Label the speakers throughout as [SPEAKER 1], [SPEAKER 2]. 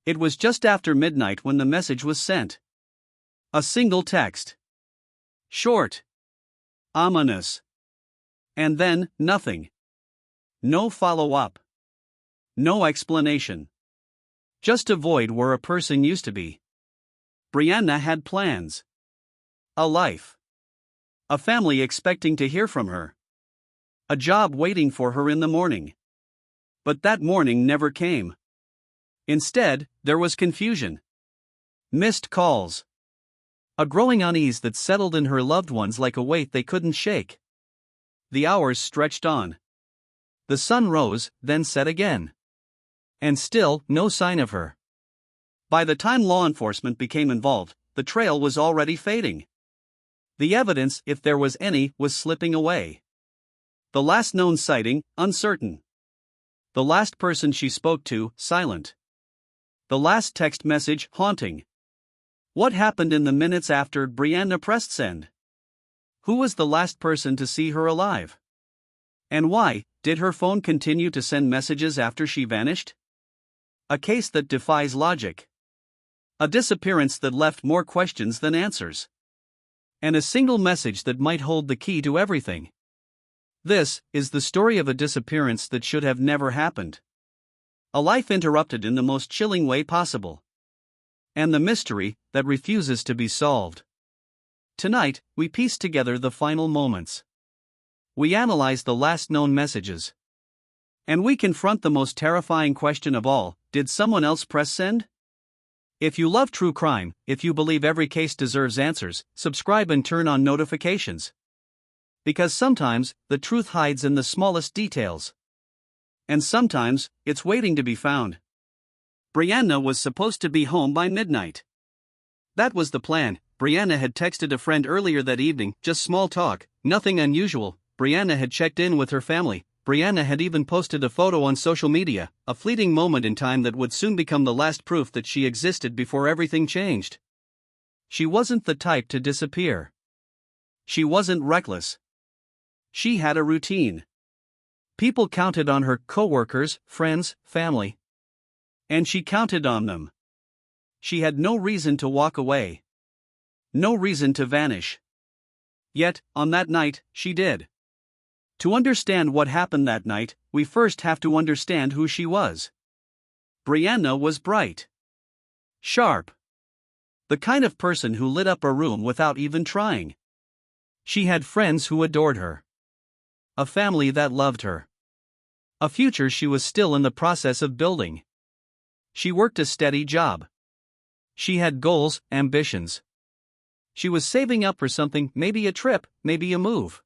[SPEAKER 1] It was just after midnight when the message was sent. A single text. Short. Ominous. And then, nothing. No follow-up. No explanation. Just a void where a person used to be. Brianna had plans. A life. A family expecting to hear from her. A job waiting for her in the morning. But that morning never came. Instead, there was confusion. Missed calls. A growing unease that settled in her loved ones like a weight they couldn't shake. The hours stretched on. The sun rose, then set again. And still, no sign of her. By the time law enforcement became involved, the trail was already fading. The evidence, if there was any, was slipping away. The last known sighting, uncertain. The last person she spoke to, silent. The last text message, haunting. What happened in the minutes after Brianna pressed send? Who was the last person to see her alive? And why did her phone continue to send messages after she vanished? A case that defies logic. A disappearance that left more questions than answers. And a single message that might hold the key to everything. This is the story of a disappearance that should have never happened. A life interrupted in the most chilling way possible. And the mystery that refuses to be solved. Tonight, we piece together the final moments. We analyze the last known messages. And we confront the most terrifying question of all: did someone else press send? If you love true crime, if you believe every case deserves answers, subscribe and turn on notifications. Because sometimes, the truth hides in the smallest details. And sometimes, it's waiting to be found. Brianna was supposed to be home by midnight. That was the plan. Brianna had texted a friend earlier that evening, just small talk, nothing unusual. Brianna had checked in with her family. Brianna had even posted a photo on social media, a fleeting moment in time that would soon become the last proof that she existed before everything changed. She wasn't the type to disappear. She wasn't reckless. She had a routine. People counted on her: coworkers, friends, family. And she counted on them. She had no reason to walk away. No reason to vanish. Yet, on that night, she did. To understand what happened that night, we first have to understand who she was. Brianna was bright. Sharp. The kind of person who lit up a room without even trying. She had friends who adored her. A family that loved her. A future she was still in the process of building. She worked a steady job. She had goals, ambitions. She was saving up for something, maybe a trip, maybe a move.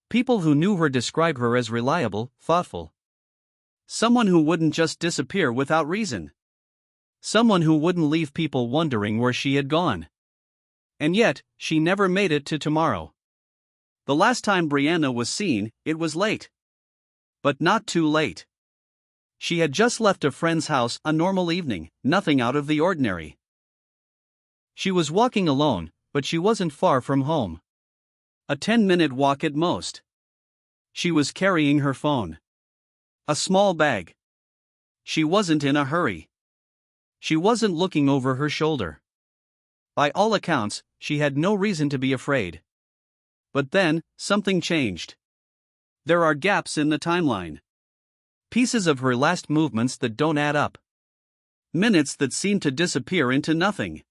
[SPEAKER 1] People who knew her describe her as reliable, thoughtful. Someone who wouldn't just disappear without reason. Someone who wouldn't leave people wondering where she had gone. And yet, she never made it to tomorrow. The last time Brianna was seen, it was late. But not too late. She had just left a friend's house, a normal evening, nothing out of the ordinary. She was walking alone, but she wasn't far from home. A 10-minute walk at most. She was carrying her phone. A small bag. She wasn't in a hurry. She wasn't looking over her shoulder. By all accounts, she had no reason to be afraid. But then, something changed. There are gaps in the timeline. Pieces of her last movements that don't add up. Minutes that seem to disappear into nothing.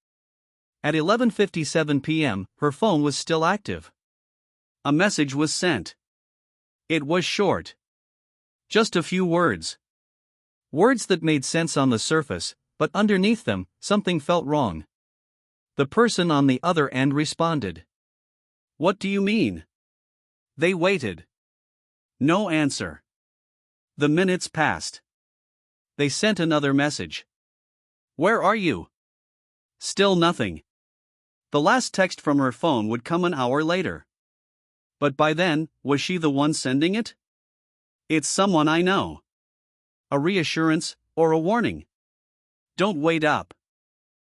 [SPEAKER 1] At 11:57 p.m., her phone was still active. A message was sent. It was short. Just a few words. Words that made sense on the surface, but underneath them, something felt wrong. The person on the other end responded. "What do you mean?" They waited. No answer. The minutes passed. They sent another message. "Where are you?" Still nothing. The last text from her phone would come an hour later. But by then, was she the one sending it? "It's someone I know." A reassurance, or a warning? "Don't wait up."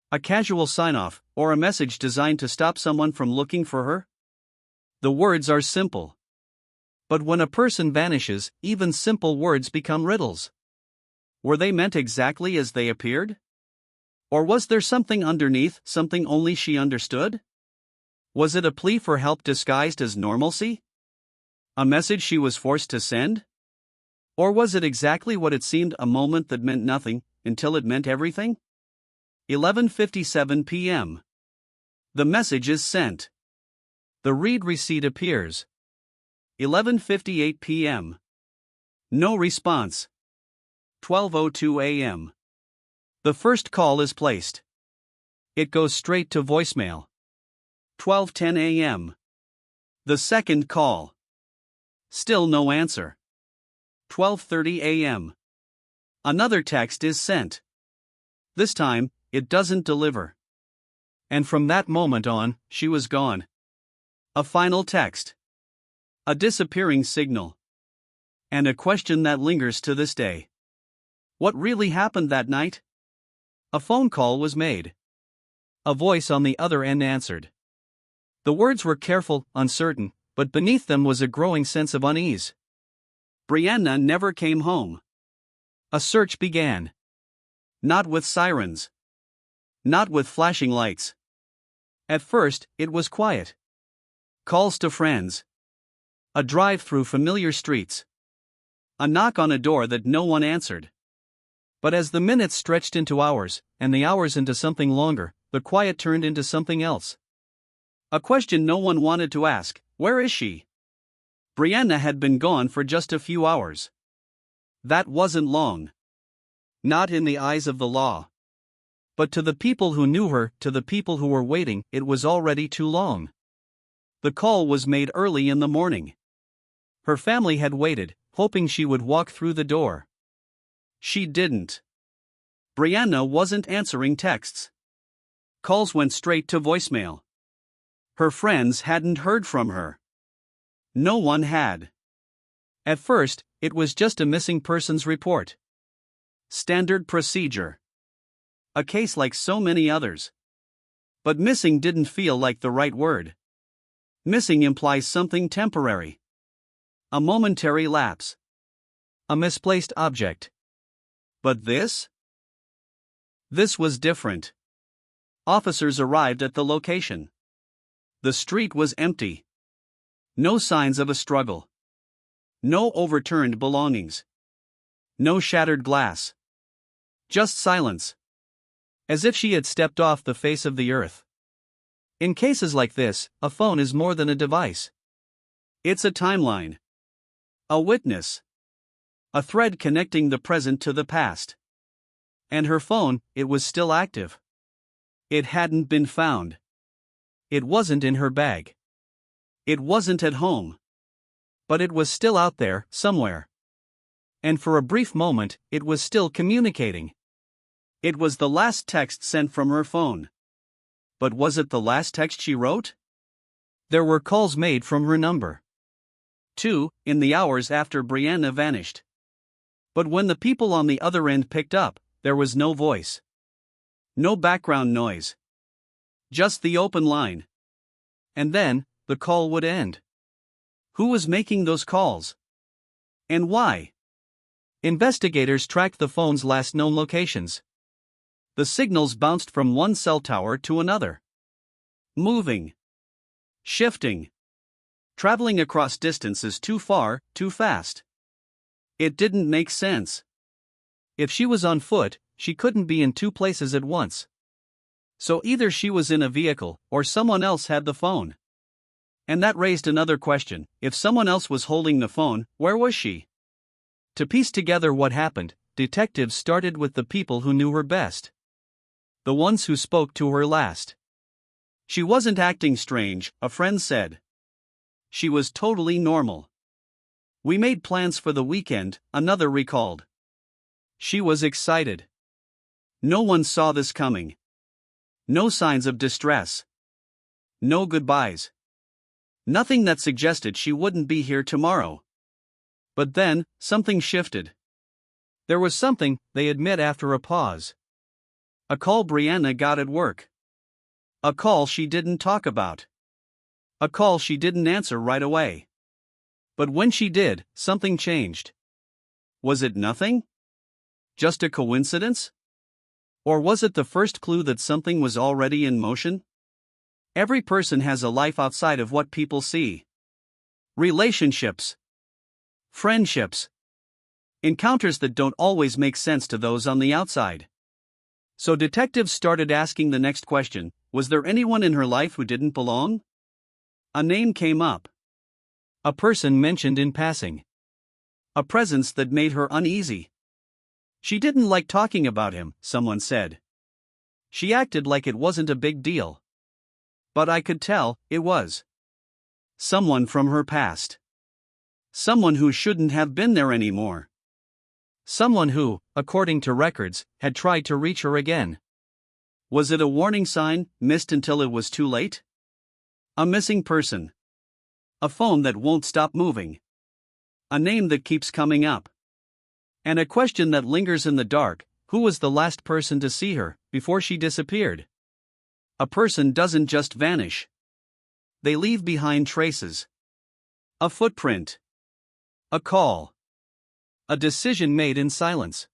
[SPEAKER 1] A casual sign-off, or a message designed to stop someone from looking for her? The words are simple. But when a person vanishes, even simple words become riddles. Were they meant exactly as they appeared? Or was there something underneath, something only she understood? Was it a plea for help disguised as normalcy? A message she was forced to send? Or was it exactly what it seemed, a moment that meant nothing, until it meant everything? 11:57 p.m. The message is sent. The read receipt appears. 11:58 p.m. No response. 12:02 a.m. The first call is placed. It goes straight to voicemail. 12:10 a.m. The second call. Still no answer. 12:30 a.m. Another text is sent. This time, it doesn't deliver. And from that moment on, she was gone. A final text. A disappearing signal. And a question that lingers to this day. What really happened that night? A phone call was made. A voice on the other end answered. The words were careful, uncertain, but beneath them was a growing sense of unease. Brianna never came home. A search began. Not with sirens. Not with flashing lights. At first, it was quiet. Calls to friends. A drive through familiar streets. A knock on a door that no one answered. But as the minutes stretched into hours, and the hours into something longer, the quiet turned into something else. A question no one wanted to ask: where is she? Brianna had been gone for just a few hours. That wasn't long. Not in the eyes of the law. But to the people who knew her, to the people who were waiting, it was already too long. The call was made early in the morning. Her family had waited, hoping she would walk through the door. She didn't. Brianna wasn't answering texts. Calls went straight to voicemail. Her friends hadn't heard from her. No one had. At first, it was just a missing persons report. Standard procedure. A case like so many others. But missing didn't feel like the right word. Missing implies something temporary. A momentary lapse. A misplaced object. But this? This was different. Officers arrived at the location. The street was empty. No signs of a struggle. No overturned belongings. No shattered glass. Just silence. As if she had stepped off the face of the earth. In cases like this, a phone is more than a device. It's a timeline. A witness. A thread connecting the present to the past. And her phone, it was still active. It hadn't been found. It wasn't in her bag. It wasn't at home. But it was still out there, somewhere. And for a brief moment, it was still communicating. It was the last text sent from her phone. But was it the last text she wrote? There were calls made from her number. 2, in the hours after Brianna vanished. But when the people on the other end picked up, there was no voice. No background noise. Just the open line. And then, the call would end. Who was making those calls? And why? Investigators tracked the phone's last known locations. The signals bounced from one cell tower to another. Moving. Shifting. Traveling across distances too far, too fast. It didn't make sense. If she was on foot, she couldn't be in two places at once. So either she was in a vehicle, or someone else had the phone. And that raised another question: if someone else was holding the phone, where was she? To piece together what happened, detectives started with the people who knew her best. The ones who spoke to her last. She wasn't acting strange, a friend said. She was totally normal. We made plans for the weekend, another recalled. She was excited. No one saw this coming. No signs of distress. No goodbyes. Nothing that suggested she wouldn't be here tomorrow. But then, something shifted. There was something, they admit after a pause. A call Brianna got at work. A call she didn't talk about. A call she didn't answer right away. But when she did, something changed. Was it nothing? Just a coincidence? Or was it the first clue that something was already in motion? Every person has a life outside of what people see. Relationships, friendships, encounters that don't always make sense to those on the outside. So detectives started asking the next question: was there anyone in her life who didn't belong? A name came up. A person mentioned in passing. A presence that made her uneasy. She didn't like talking about him, someone said. She acted like it wasn't a big deal. But I could tell it was. Someone from her past. Someone who shouldn't have been there anymore. Someone who, according to records, had tried to reach her again. Was it a warning sign, missed until it was too late? A missing person. A phone that won't stop moving. A name that keeps coming up. And a question that lingers in the dark: who was the last person to see her, before she disappeared? A person doesn't just vanish. They leave behind traces. A footprint. A call. A decision made in silence.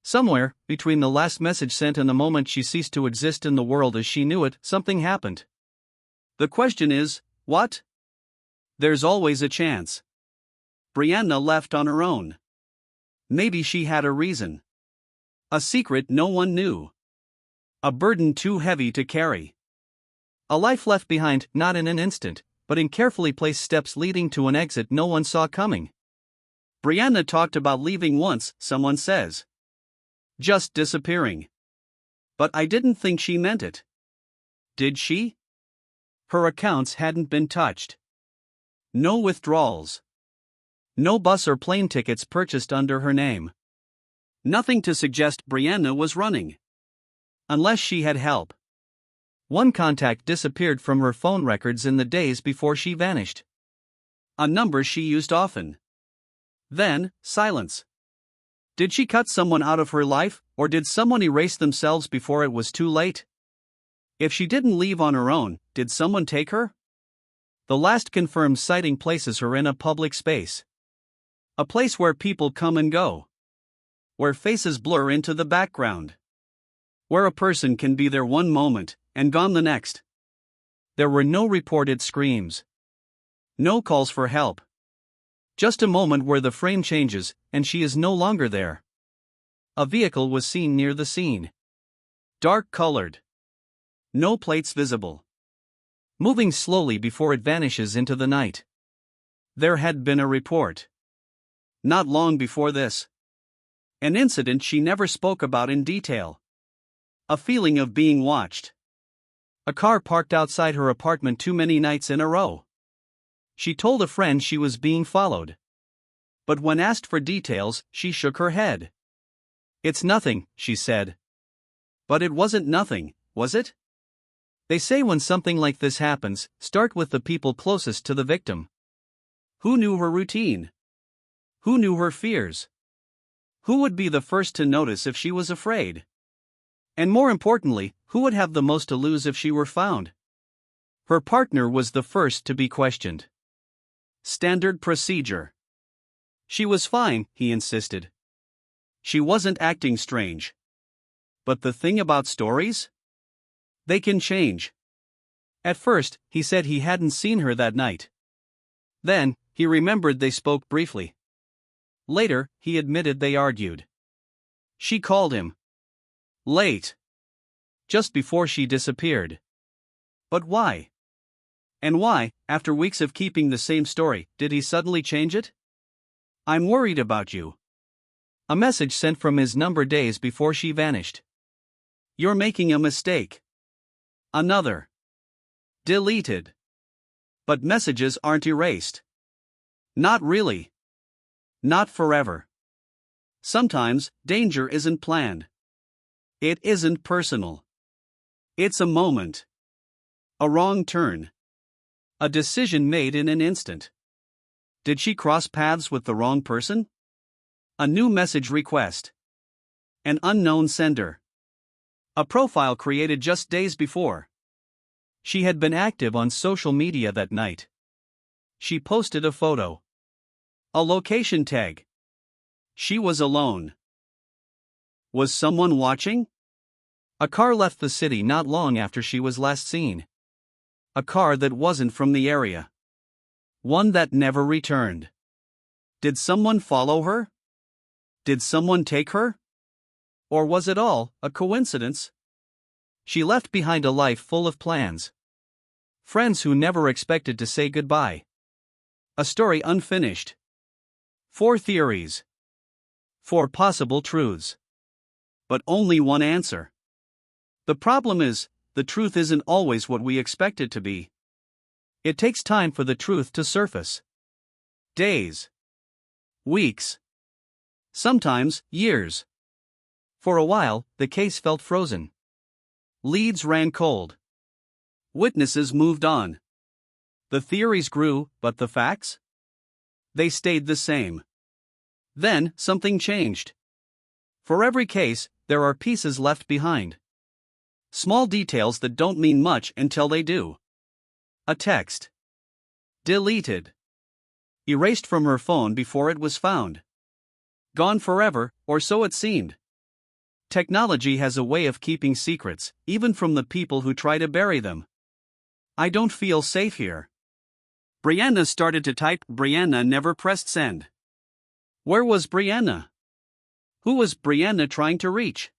[SPEAKER 1] Somewhere, between the last message sent and the moment she ceased to exist in the world as she knew it, something happened. The question is, what? There's always a chance. Brianna left on her own. Maybe she had a reason. A secret no one knew. A burden too heavy to carry. A life left behind, not in an instant, but in carefully placed steps leading to an exit no one saw coming. Brianna talked about leaving once, someone says. Just disappearing. But I didn't think she meant it. Did she? Her accounts hadn't been touched. No withdrawals. No bus or plane tickets purchased under her name. Nothing to suggest Brianna was running. Unless she had help. One contact disappeared from her phone records in the days before she vanished. A number she used often. Then, silence. Did she cut someone out of her life, or did someone erase themselves before it was too late? If she didn't leave on her own, did someone take her? The last confirmed sighting places her in a public space. A place where people come and go. Where faces blur into the background. Where a person can be there one moment, and gone the next. There were no reported screams. No calls for help. Just a moment where the frame changes, and she is no longer there. A vehicle was seen near the scene. Dark colored. No plates visible. Moving slowly before it vanishes into the night. There had been a report. Not long before this. An incident she never spoke about in detail. A feeling of being watched. A car parked outside her apartment too many nights in a row. She told a friend she was being followed. But when asked for details, she shook her head. It's nothing, she said. But it wasn't nothing, was it? They say when something like this happens, start with the people closest to the victim. Who knew her routine? Who knew her fears? Who would be the first to notice if she was afraid? And more importantly, who would have the most to lose if she were found? Her partner was the first to be questioned. Standard procedure. She was fine, he insisted. She wasn't acting strange. But the thing about stories? They can change. At first, he said he hadn't seen her that night. Then, he remembered they spoke briefly. Later, he admitted they argued. She called him. Late. Just before she disappeared. But why? And why, after weeks of keeping the same story, did he suddenly change it? I'm worried about you. A message sent from his number days before she vanished. You're making a mistake. Another. Deleted. But messages aren't erased. Not really. Not forever. Sometimes, danger isn't planned. It isn't personal. It's a moment. A wrong turn. A decision made in an instant. Did she cross paths with the wrong person? A new message request. An unknown sender. A profile created just days before. She had been active on social media that night. She posted a photo. A location tag. She was alone. Was someone watching? A car left the city not long after she was last seen. A car that wasn't from the area. One that never returned. Did someone follow her? Did someone take her? Or was it all a coincidence? She left behind a life full of plans. Friends who never expected to say goodbye. A story unfinished. 4 theories. 4 possible truths. But only one answer. The problem is, the truth isn't always what we expect it to be. It takes time for the truth to surface. Days. Weeks. Sometimes, years. For a while, the case felt frozen. Leads ran cold. Witnesses moved on. The theories grew, but the facts? They stayed the same. Then, something changed. For every case, there are pieces left behind. Small details that don't mean much until they do. A text. Deleted. Erased from her phone before it was found. Gone forever, or so it seemed. Technology has a way of keeping secrets, even from the people who try to bury them. I don't feel safe here. Brianna started to type. Brianna never pressed send. Where was Brianna? Who was Brianna trying to reach?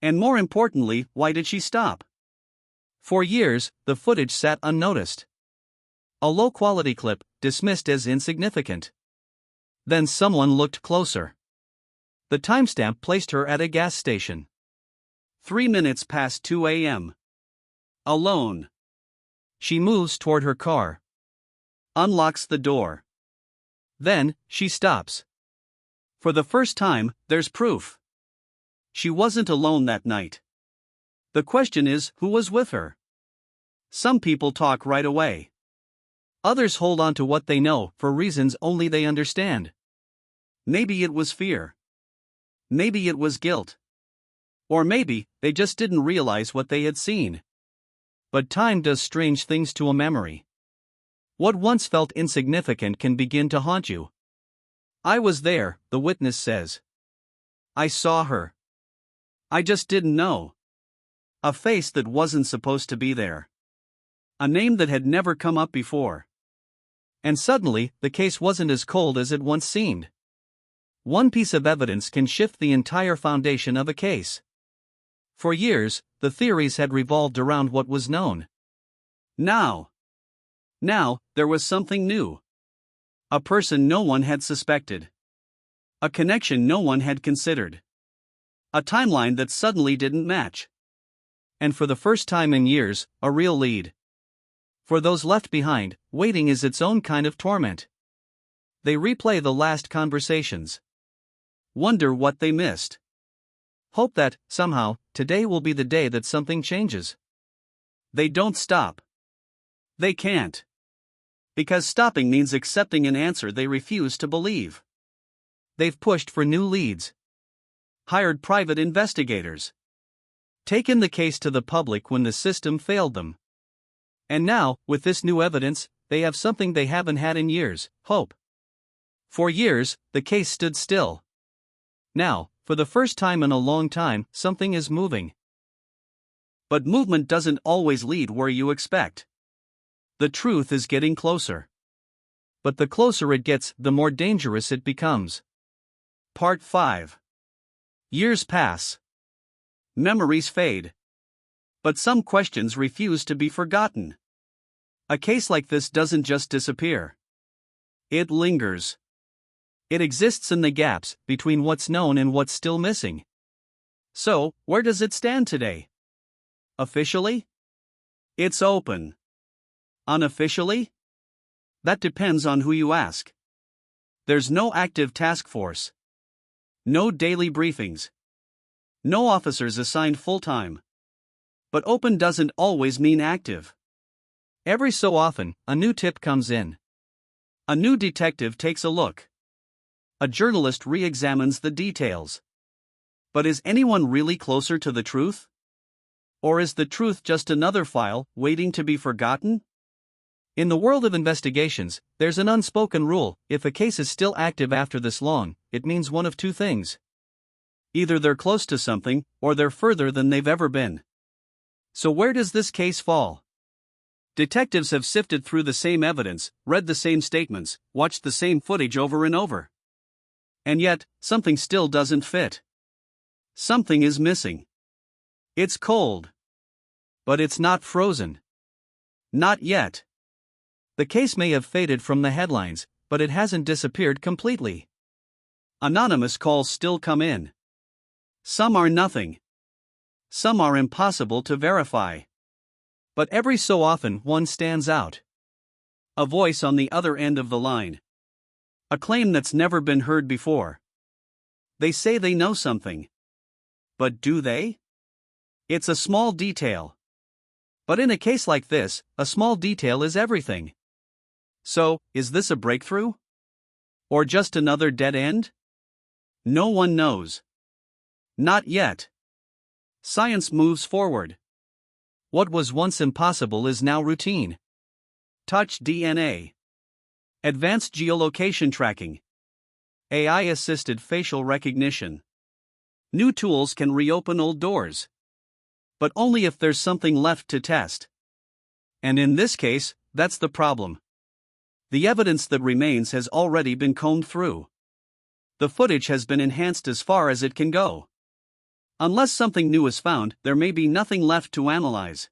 [SPEAKER 1] And more importantly, why did she stop? For years, the footage sat unnoticed. A low-quality clip, dismissed as insignificant. Then someone looked closer. The timestamp placed her at a gas station. 3 minutes past 2 a.m. Alone. She moves toward her car. Unlocks the door. Then, she stops. For the first time, there's proof. She wasn't alone that night. The question is, who was with her? Some people talk right away. Others hold on to what they know for reasons only they understand. Maybe it was fear. Maybe it was guilt. Or maybe they just didn't realize what they had seen. But time does strange things to a memory. What once felt insignificant can begin to haunt you. I was there, the witness says. I saw her. I just didn't know. A face that wasn't supposed to be there. A name that had never come up before. And suddenly, the case wasn't as cold as it once seemed. One piece of evidence can shift the entire foundation of a case. For years, the theories had revolved around what was known. Now, there was something new. A person no one had suspected. A connection no one had considered. A timeline that suddenly didn't match. And for the first time in years, a real lead. For those left behind, waiting is its own kind of torment. They replay the last conversations. Wonder what they missed. Hope that, somehow, today will be the day that something changes. They don't stop. They can't. Because stopping means accepting an answer they refuse to believe. They've pushed for new leads. Hired private investigators. Taken the case to the public when the system failed them. And now, with this new evidence, they have something they haven't had in years: hope. For years, the case stood still. Now, for the first time in a long time, something is moving. But movement doesn't always lead where you expect. The truth is getting closer. But the closer it gets, the more dangerous it becomes. Part 5. Years pass. Memories fade. But some questions refuse to be forgotten. A case like this doesn't just disappear. It lingers. It exists in the gaps between what's known and what's still missing. So, where does it stand today? Officially? It's open. Unofficially? That depends on who you ask. There's no active task force. No daily briefings. No officers assigned full-time. But open doesn't always mean active. Every so often, a new tip comes in. A new detective takes a look. A journalist re-examines the details. But is anyone really closer to the truth? Or is the truth just another file waiting to be forgotten? In the world of investigations, there's an unspoken rule: if a case is still active after this long, it means one of two things. Either they're close to something, or they're further than they've ever been. So where does this case fall? Detectives have sifted through the same evidence, read the same statements, watched the same footage over and over. And yet, something still doesn't fit. Something is missing. It's cold. But it's not frozen. Not yet. The case may have faded from the headlines, but it hasn't disappeared completely. Anonymous calls still come in. Some are nothing. Some are impossible to verify. But every so often one stands out. A voice on the other end of the line. A claim that's never been heard before. They say they know something. But do they? It's a small detail. But in a case like this, a small detail is everything. So, is this a breakthrough? Or just another dead end? No one knows. Not yet. Science moves forward. What was once impossible is now routine. Touch DNA. Advanced geolocation tracking. AI-assisted facial recognition. New tools can reopen old doors. But only if there's something left to test. And in this case, that's the problem. The evidence that remains has already been combed through. The footage has been enhanced as far as it can go. Unless something new is found, there may be nothing left to analyze.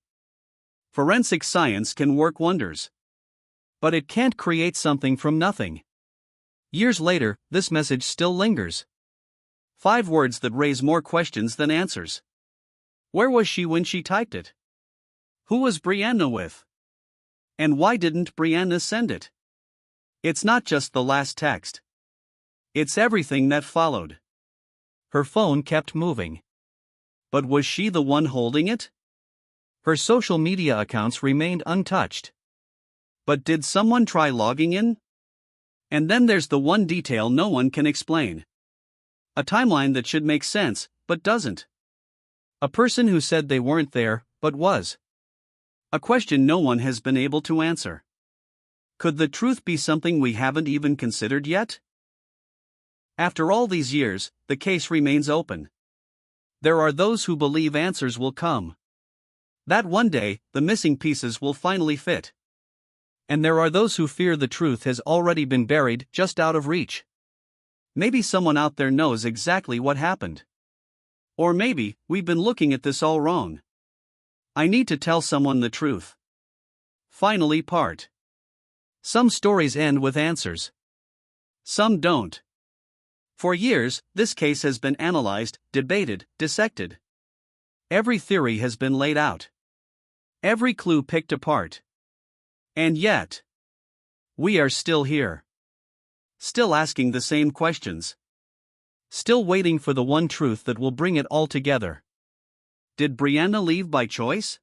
[SPEAKER 1] Forensic science can work wonders. But it can't create something from nothing. Years later, this message still lingers. 5 words that raise more questions than answers. Where was she when she typed it? Who was Brianna with? And why didn't Brianna send it? It's not just the last text. It's everything that followed. Her phone kept moving. But was she the one holding it? Her social media accounts remained untouched. But did someone try logging in? And then there's the one detail no one can explain. A timeline that should make sense, but doesn't. A person who said they weren't there, but was. A question no one has been able to answer. Could the truth be something we haven't even considered yet? After all these years, the case remains open. There are those who believe answers will come. That one day, the missing pieces will finally fit. And there are those who fear the truth has already been buried just out of reach. Maybe someone out there knows exactly what happened. Or maybe, we've been looking at this all wrong. I need to tell someone the truth. Finally part. Some stories end with answers. Some don't. For years, this case has been analyzed, debated, dissected. Every theory has been laid out. Every clue picked apart. And yet, we are still here. Still asking the same questions. Still waiting for the one truth that will bring it all together. Did Brianna leave by choice?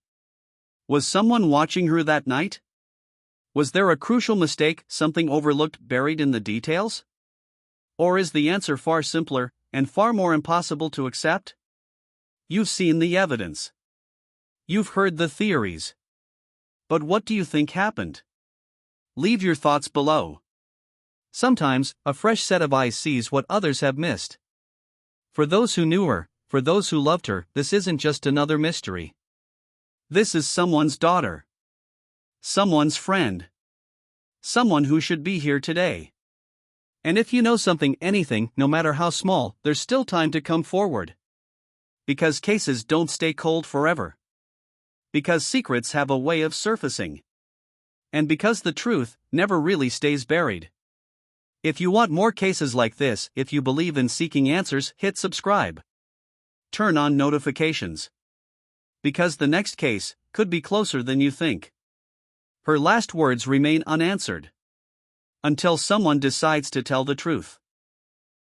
[SPEAKER 1] Was someone watching her that night? Was there a crucial mistake, something overlooked buried in the details? Or is the answer far simpler, and far more impossible to accept? You've seen the evidence. You've heard the theories. But what do you think happened? Leave your thoughts below. Sometimes, a fresh set of eyes sees what others have missed. For those who knew her, for those who loved her, this isn't just another mystery. This is someone's daughter. Someone's friend. Someone who should be here today. And if you know something, anything, no matter how small, there's still time to come forward. Because cases don't stay cold forever. Because secrets have a way of surfacing. And because the truth never really stays buried. If you want more cases like this, if you believe in seeking answers, hit subscribe. Turn on notifications. Because the next case could be closer than you think. Her last words remain unanswered. Until someone decides to tell the truth.